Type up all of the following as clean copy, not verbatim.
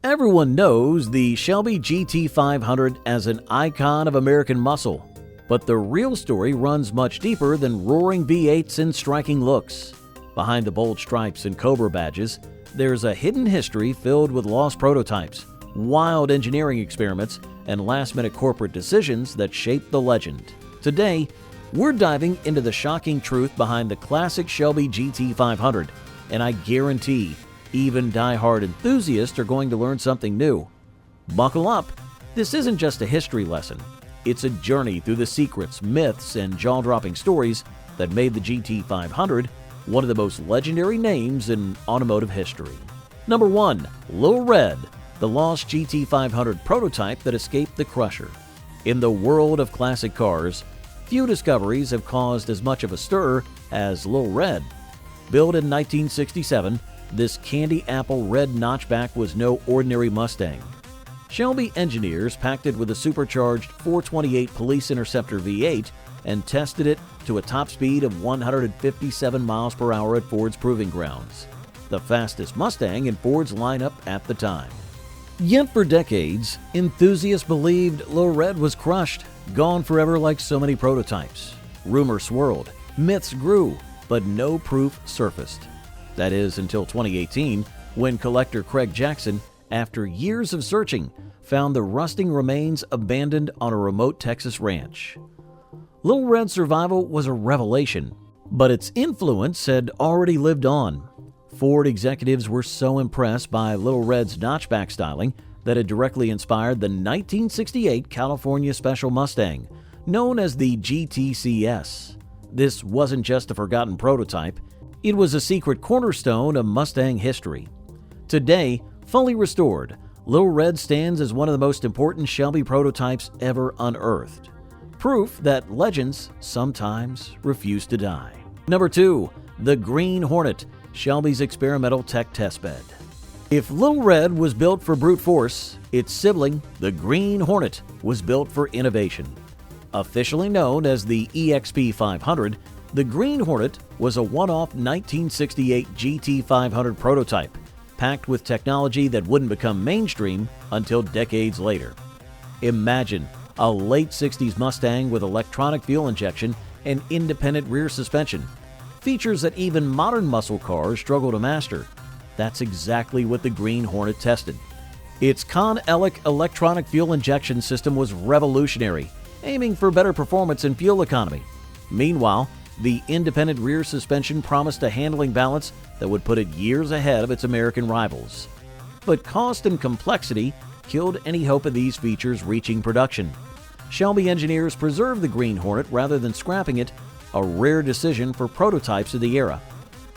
Everyone knows the Shelby GT500 as an icon of American muscle, but the real story runs much deeper than roaring V8s and striking looks. Behind the bold stripes and Cobra badges, there's a hidden history filled with lost prototypes, wild engineering experiments, and last-minute corporate decisions that shaped the legend. Today, we're diving into the shocking truth behind the classic Shelby GT500, and I guarantee even die-hard enthusiasts are going to learn something new. Buckle up! This isn't just a history lesson. It's a journey through the secrets, myths, and jaw-dropping stories that made the GT500 one of the most legendary names in automotive history. Number 1. Lil Red, the lost GT500 prototype that escaped the crusher. In the world of classic cars, few discoveries have caused as much of a stir as Lil Red. Built in 1967, this candy apple red notchback was no ordinary Mustang. Shelby engineers packed it with a supercharged 428 Police Interceptor V8 and tested it to a top speed of 157 miles per hour at Ford's Proving Grounds, the fastest Mustang in Ford's lineup at the time. Yet for decades, enthusiasts believed Lil Red was crushed, gone forever like so many prototypes. Rumors swirled, myths grew, but no proof surfaced. That is until 2018, when collector Craig Jackson, after years of searching, found the rusting remains abandoned on a remote Texas ranch. Lil Red's survival was a revelation, but its influence had already lived on. Ford executives were so impressed by Lil Red's notchback styling that it directly inspired the 1968 California Special Mustang, known as the GTCS. This wasn't just a forgotten prototype, it was a secret cornerstone of Mustang history. Today, fully restored, Lil Red stands as one of the most important Shelby prototypes ever unearthed. Proof that legends sometimes refuse to die. Number 2. The Green Hornet, Shelby's experimental tech testbed. If Lil Red was built for brute force, its sibling, the Green Hornet, was built for innovation. Officially known as the EXP-500, the Green Hornet was a one-off 1968 GT500 prototype, packed with technology that wouldn't become mainstream until decades later. Imagine a late 60s Mustang with electronic fuel injection and independent rear suspension, features that even modern muscle cars struggle to master. That's exactly what the Green Hornet tested. Its Con-Elec electronic fuel injection system was revolutionary, aiming for better performance and fuel economy. Meanwhile, the independent rear suspension promised a handling balance that would put it years ahead of its American rivals. But cost and complexity killed any hope of these features reaching production. Shelby engineers preserved the Green Hornet rather than scrapping it, a rare decision for prototypes of the era.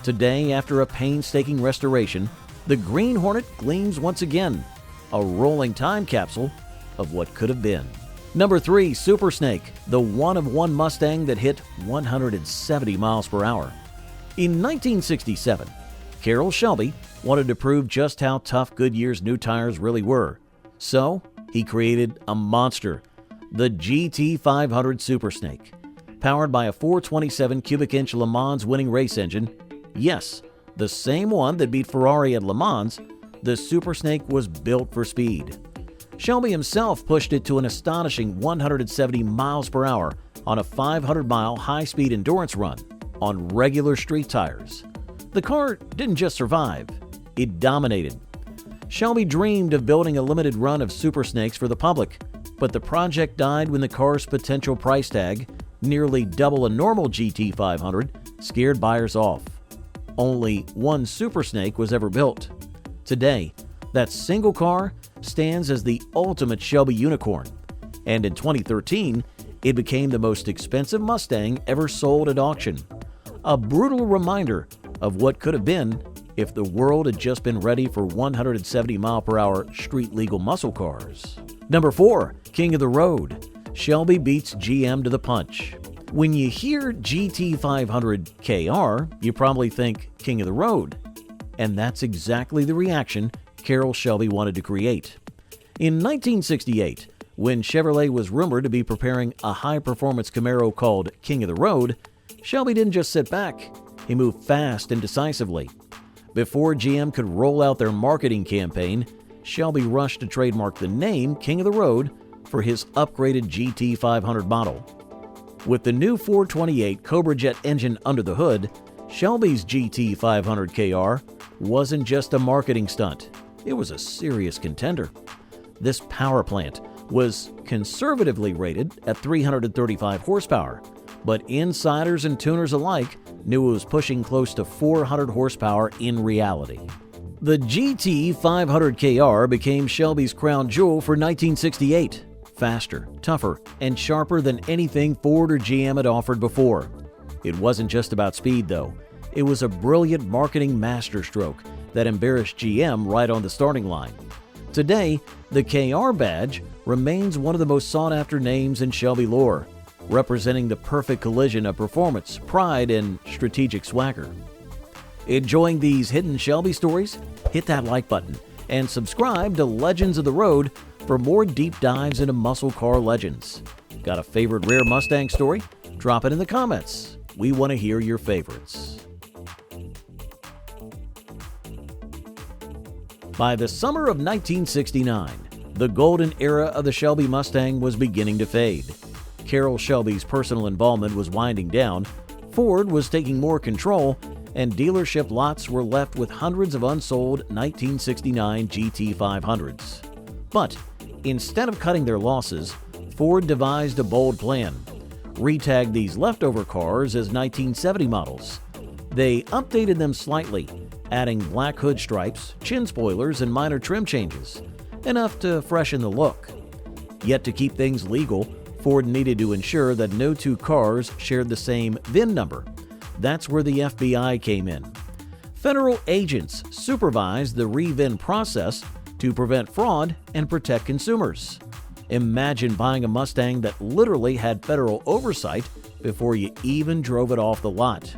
Today, after a painstaking restoration, the Green Hornet gleams once again, a rolling time capsule of what could have been. Number 3. Super Snake, the one-of-one Mustang that hit 170 miles per hour. In 1967, Carroll Shelby wanted to prove just how tough Goodyear's new tires really were. So, he created a monster, the GT500 Super Snake. Powered by a 427 cubic inch Le Mans winning race engine, yes, the same one that beat Ferrari at Le Mans, the Super Snake was built for speed. Shelby himself pushed it to an astonishing 170 miles per hour on a 500-mile high-speed endurance run on regular street tires. The car didn't just survive, it dominated. Shelby dreamed of building a limited run of Super Snakes for the public, but the project died when the car's potential price tag, nearly double a normal GT500, scared buyers off. Only one Super Snake was ever built. Today, that single car stands as the ultimate Shelby unicorn, and in 2013, it became the most expensive Mustang ever sold at auction. A brutal reminder of what could have been if the world had just been ready for 170 mile per hour street-legal muscle cars. Number 4. King of the Road. Shelby beats GM to the punch. When you hear GT500 KR, you probably think King of the Road, and that's exactly the reaction Carroll Shelby wanted to create. In 1968, when Chevrolet was rumored to be preparing a high-performance Camaro called King of the Road, Shelby didn't just sit back, he moved fast and decisively. Before GM could roll out their marketing campaign, Shelby rushed to trademark the name King of the Road for his upgraded GT500 model. With the new 428 Cobra Jet engine under the hood, Shelby's GT500 KR wasn't just a marketing stunt, it was a serious contender. This power plant was conservatively rated at 335 horsepower, but insiders and tuners alike knew it was pushing close to 400 horsepower in reality. The GT500 KR became Shelby's crown jewel for 1968, faster, tougher, and sharper than anything Ford or GM had offered before. It wasn't just about speed, though. It was a brilliant marketing masterstroke that embarrassed GM right on the starting line. Today, the KR badge remains one of the most sought-after names in Shelby lore, representing the perfect collision of performance, pride, and strategic swagger. Enjoying these hidden Shelby stories? Hit that like button and subscribe to Legends of the Road for more deep dives into muscle car legends. Got a favorite rare Mustang story? Drop it in the comments. We want to hear your favorites. By the summer of 1969, the golden era of the Shelby Mustang was beginning to fade. Carroll Shelby's personal involvement was winding down, Ford was taking more control, and dealership lots were left with hundreds of unsold 1969 GT500s. But instead of cutting their losses, Ford devised a bold plan. Retagged these leftover cars as 1970 models. They updated them slightly, adding black hood stripes, chin spoilers, and minor trim changes, enough to freshen the look. Yet to keep things legal, Ford needed to ensure that no two cars shared the same VIN number. That's where the FBI came in. Federal agents supervised the re-VIN process to prevent fraud and protect consumers. Imagine buying a Mustang that literally had federal oversight before you even drove it off the lot.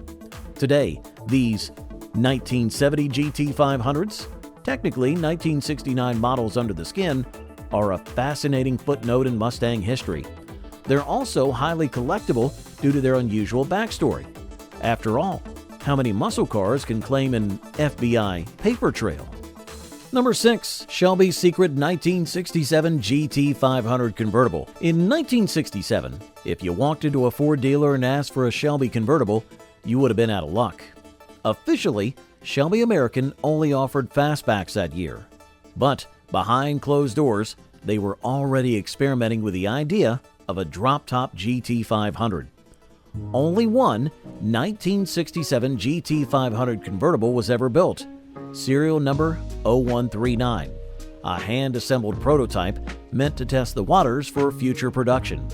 Today, these 1970 GT500s, technically 1969 models under the skin, are a fascinating footnote in Mustang history. They're also highly collectible due to their unusual backstory. After all, how many muscle cars can claim an FBI paper trail? Number 6. Shelby's secret 1967 GT500 convertible. In 1967, if you walked into a Ford dealer and asked for a Shelby convertible, you would have been out of luck. Officially, Shelby American only offered fastbacks that year. But behind closed doors, they were already experimenting with the idea of a drop-top GT500. Only one 1967 GT500 convertible was ever built, serial number 0139, a hand-assembled prototype meant to test the waters for future production.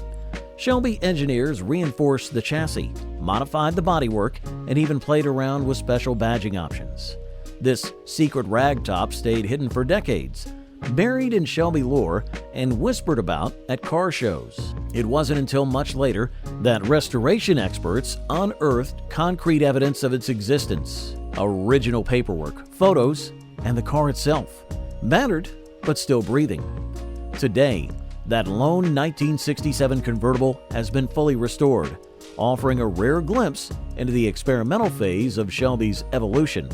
Shelby engineers reinforced the chassis, modified the bodywork, and even played around with special badging options. This secret ragtop stayed hidden for decades, buried in Shelby lore and whispered about at car shows. It wasn't until much later that restoration experts unearthed concrete evidence of its existence. Original paperwork, photos, and the car itself. Battered, but still breathing. Today, that lone 1967 convertible has been fully restored, offering a rare glimpse into the experimental phase of Shelby's evolution.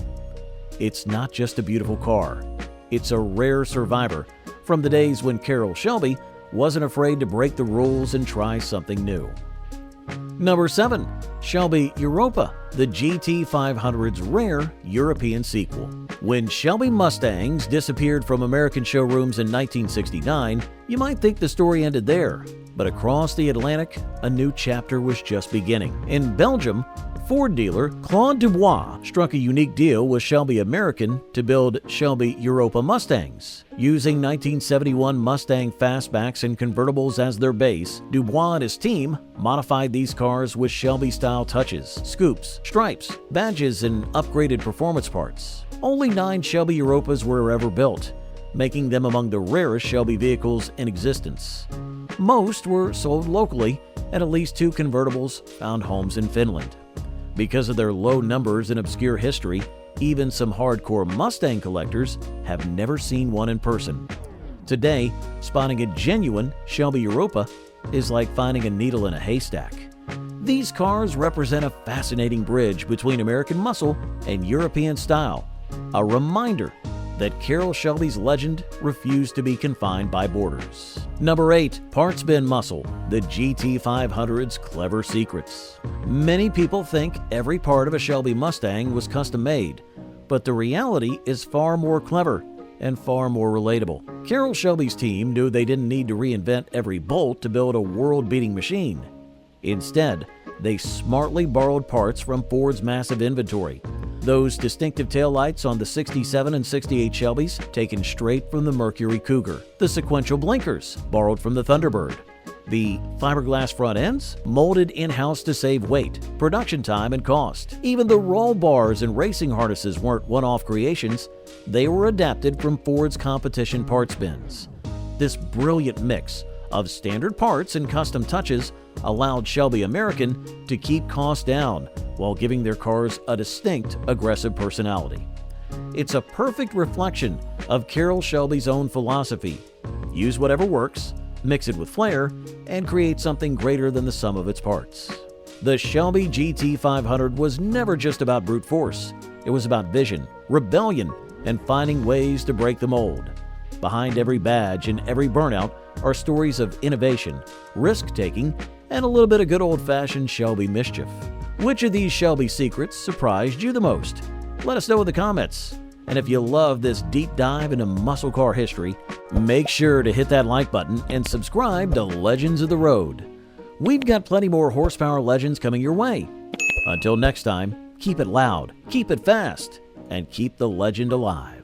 It's not just a beautiful car. It's a rare survivor from the days when Carroll Shelby wasn't afraid to break the rules and try something new. Number 7. Shelby Europa, the GT500's rare European sequel. When Shelby Mustangs disappeared from American showrooms in 1969, you might think the story ended there. But across the Atlantic, a new chapter was just beginning. In Belgium, Ford dealer Claude Dubois struck a unique deal with Shelby American to build Shelby Europa Mustangs. Using 1971 Mustang fastbacks and convertibles as their base, Dubois and his team modified these cars with Shelby-style touches, scoops, stripes, badges, and upgraded performance parts. Only 9 Shelby Europas were ever built, making them among the rarest Shelby vehicles in existence. Most were sold locally, and at least 2 convertibles found homes in Finland. Because of their low numbers and obscure history, even some hardcore Mustang collectors have never seen one in person. Today, spotting a genuine Shelby Europa is like finding a needle in a haystack. These cars represent a fascinating bridge between American muscle and European style, a reminder that Carroll Shelby's legend refused to be confined by borders. Number 8. Parts bin muscle, the GT500's clever secrets. Many people think every part of a Shelby Mustang was custom made, but the reality is far more clever and far more relatable. Carroll Shelby's team knew they didn't need to reinvent every bolt to build a world-beating machine. Instead, they smartly borrowed parts from Ford's massive inventory. Those distinctive taillights on the 67 and 68 Shelbys taken straight from the Mercury Cougar. The sequential blinkers borrowed from the Thunderbird. The fiberglass front ends molded in-house to save weight, production time, and cost. Even the roll bars and racing harnesses weren't one-off creations. They were adapted from Ford's competition parts bins. This brilliant mix of standard parts and custom touches allowed Shelby American to keep costs down while giving their cars a distinct, aggressive personality. It's a perfect reflection of Carroll Shelby's own philosophy: use whatever works, mix it with flair, and create something greater than the sum of its parts. The Shelby GT500 was never just about brute force. It was about vision, rebellion, and finding ways to break the mold. Behind every badge and every burnout are stories of innovation, risk-taking, and a little bit of good old-fashioned Shelby mischief. Which of these Shelby secrets surprised you the most? Let us know in the comments. And if you love this deep dive into muscle car history, make sure to hit that like button and subscribe to Legends of the Road. We've got plenty more horsepower legends coming your way. Until next time, keep it loud, keep it fast, and keep the legend alive.